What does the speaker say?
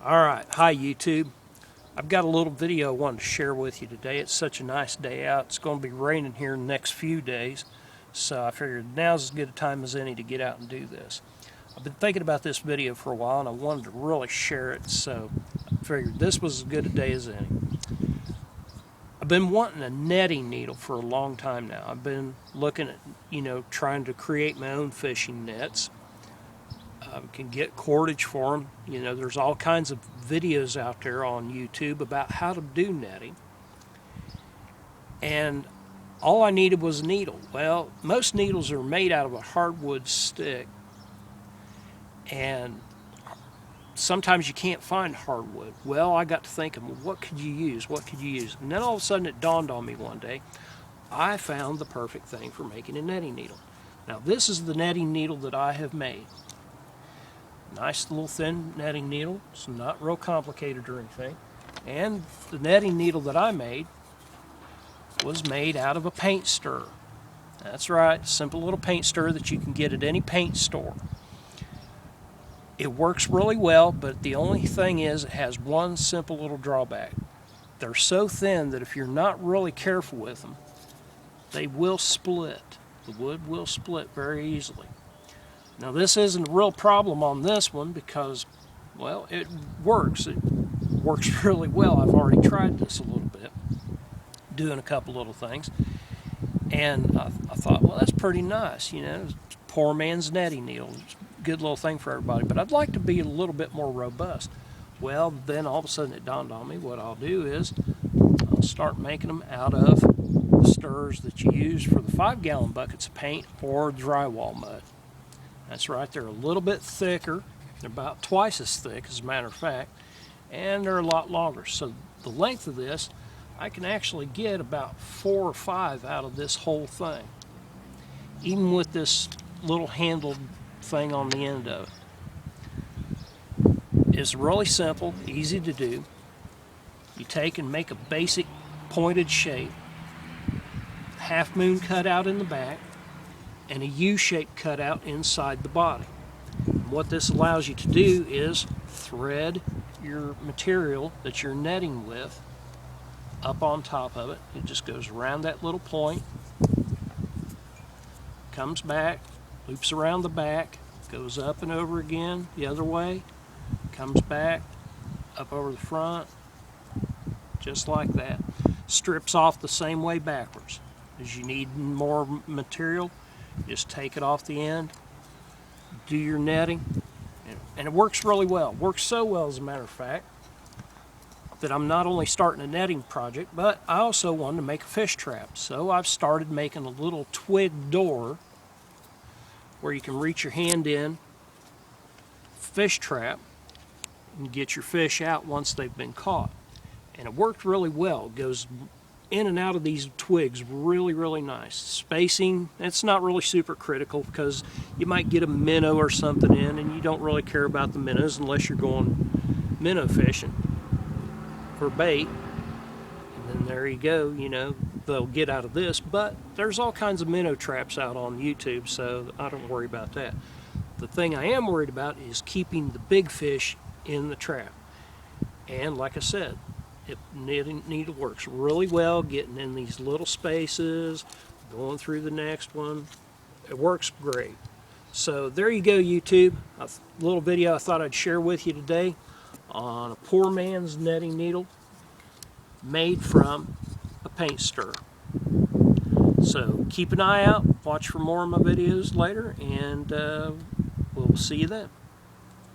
Alright, hi YouTube. I've got a little video I wanted to share with you today. It's such a nice day out. It's going to be raining here in the next few days, so I figured now's as good a time as any to get out and do this. I've been thinking about this video for a while and I wanted to really share it, so I figured this was as good a day as any. I've been wanting a netting needle for a long time now. I've been looking at, trying to create my own fishing nets. Can get cordage for them. There's all kinds of videos out there on YouTube about how to do netting. And all I needed was a needle. Well, most needles are made out of a hardwood stick. And sometimes you can't find hardwood. Well, I got to thinking, well, what could you use? What could you use? And then all of a sudden it dawned on me one day, I found the perfect thing for making a netting needle. Now, this is the netting needle that I have made. Nice little thin netting needle. It's not real complicated or anything. And the netting needle that I made was made out of a paint stirrer. That's right, simple little paint stirrer that you can get at any paint store. It works really well, but the only thing is it has one simple little drawback. They're so thin that if you're not really careful with them, they will split. The wood will split very easily. Now, this isn't a real problem on this one because, well, it works. It works really well. I've already tried this a little bit, doing a couple little things. And I thought, well, that's pretty nice. Poor man's netting needle. It's a good little thing for everybody. But I'd like to be a little bit more robust. Well, then all of a sudden it dawned on me what I'll do is I'll start making them out of the stirrers that you use for the 5-gallon buckets of paint or drywall mud. That's right, they're a little bit thicker. They're about twice as thick, as a matter of fact, and they're a lot longer. So the length of this, I can actually get about 4 or 5 out of this whole thing, even with this little handled thing on the end of it. It's really simple, easy to do. You take and make a basic pointed shape, half moon cut out in the back, and a U-shaped cutout inside the body. And what this allows you to do is thread your material that you're netting with up on top of it. It just goes around that little point, comes back, loops around the back, goes up and over again the other way, comes back, up over the front, just like that. Strips off the same way backwards. As you need more material, just take it off the end, do your netting, and it works really well. It works so well, as a matter of fact, that I'm not only starting a netting project, but I also wanted to make a fish trap. So I've started making a little twig door where you can reach your hand in, fish trap, and get your fish out once they've been caught. And it worked really well. It goes in and out of these twigs really, really nice. Spacing, it's not really super critical because you might get a minnow or something in and you don't really care about the minnows unless you're going minnow fishing for bait. And then there you go, they'll get out of this. But there's all kinds of minnow traps out on YouTube, so I don't worry about that. The thing I am worried about is keeping the big fish in the trap. And like I said, netting needle works really well, getting in these little spaces, going through the next one. It works great. So there you go, YouTube. A little video I thought I'd share with you today on a poor man's netting needle made from a paint stirrer. So keep an eye out, watch for more of my videos later, and we'll see you then.